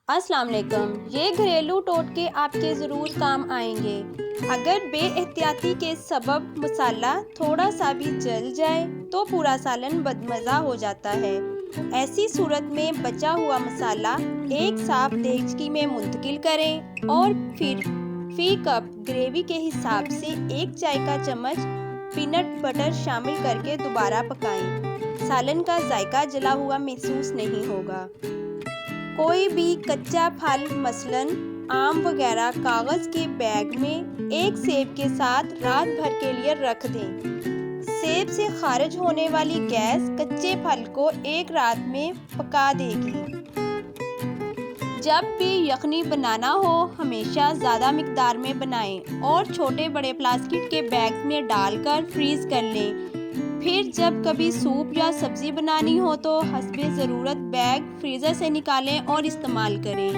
अस्सलाम वालेकुम। ये घरेलू टोटके आपके ज़रूर काम आएंगे। अगर बेएहतियाती के सबब मसाला थोड़ा सा भी जल जाए तो पूरा सालन बदमज़ा हो जाता है। ऐसी सूरत में बचा हुआ मसाला एक साफ देगची में मुंतकिल करें और फिर फी कप ग्रेवी के हिसाब से 1 चाय का चम्मच पीनट बटर शामिल करके दोबारा पकाएं। सालन का जायका जला हुआ महसूस नहीं होगा। कोई भी कच्चा फल मसलन आम वगैरह कागज़ के बैग में एक सेब के साथ रात भर के लिए रख दें। सेब से खारिज होने वाली गैस कच्चे फल को एक रात में पका देगी। जब भी यखनी बनाना हो हमेशा ज़्यादा मिकदार में बनाएं और छोटे बड़े प्लास्टिक के बैग में डालकर फ्रीज़ कर लें। फिर जब कभी सूप या सब्ज़ी बनानी हो तो हस्बे ज़रूरत बैग फ्रीज़र से निकालें और इस्तेमाल करें।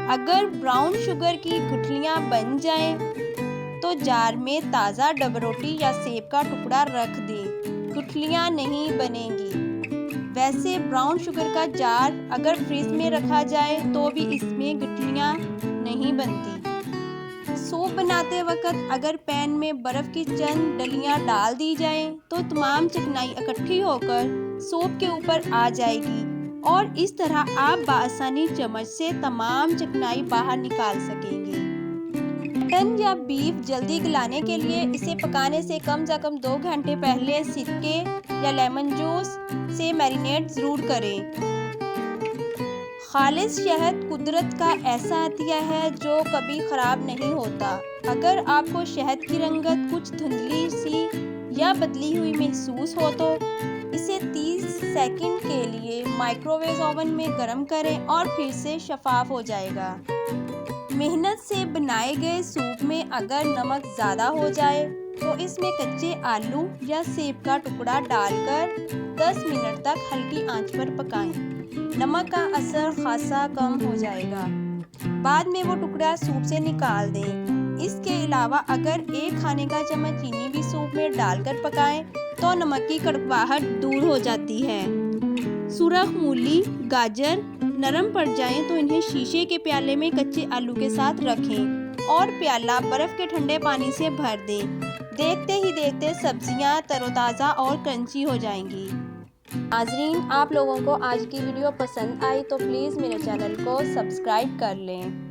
अगर ब्राउन शुगर की गुठलियाँ बन जाएं, तो जार में ताज़ा डबरोटी या सेब का टुकड़ा रख दें, गुठलियाँ नहीं बनेंगी। वैसे ब्राउन शुगर का जार अगर फ्रीज में रखा जाए तो भी इसमें गुठलियाँ नहीं बनती। सूप बनाते वक्त अगर पैन में बर्फ़ की चंद डलियाँ डाल दी जाएं, तो तमाम चिकनाई इकट्ठी होकर सूप के ऊपर आ जाएगी और इस तरह आप बआसानी चम्मच से तमाम चिकनाई बाहर निकाल सकेंगे। मटन या बीफ जल्दी गलाने के लिए इसे पकाने से कम से कम 2 घंटे पहले सिरके या लेमन जूस से मैरिनेट ज़रूर करें। खालिस शहद कुदरत का ऐसा अतिया है जो कभी ख़राब नहीं होता। अगर आपको शहद की रंगत कुछ धुंधली सी या बदली हुई महसूस हो तो इसे 30 सेकंड के लिए माइक्रोवेव ओवन में गर्म करें और फिर से शफाफ हो जाएगा। मेहनत से बनाए गए सूप में अगर नमक ज़्यादा हो जाए तो इसमें कच्चे आलू या सेब का टुकड़ा डालकर 10 मिनट तक हल्की आंच पर पकाएं। नमक का असर खासा कम हो जाएगा। बाद में वो टुकड़ा सूप से निकाल दें। इसके अलावा अगर 1 खाने का चम्मच चीनी भी सूप में डालकर पकाएं तो नमक की कड़वाहट दूर हो जाती है। सुरख मूली, गाजर नरम पड़ जाएं तो इन्हें शीशे के प्याले में कच्चे आलू के साथ रखें और प्याला बर्फ़ के ठंडे पानी से भर दें। देखते ही देखते सब्जियां तरोताज़ा और क्रंची हो जाएंगी। नाज़रीन, आप लोगों को आज की वीडियो पसंद आई तो प्लीज़ मेरे चैनल को सब्सक्राइब कर लें।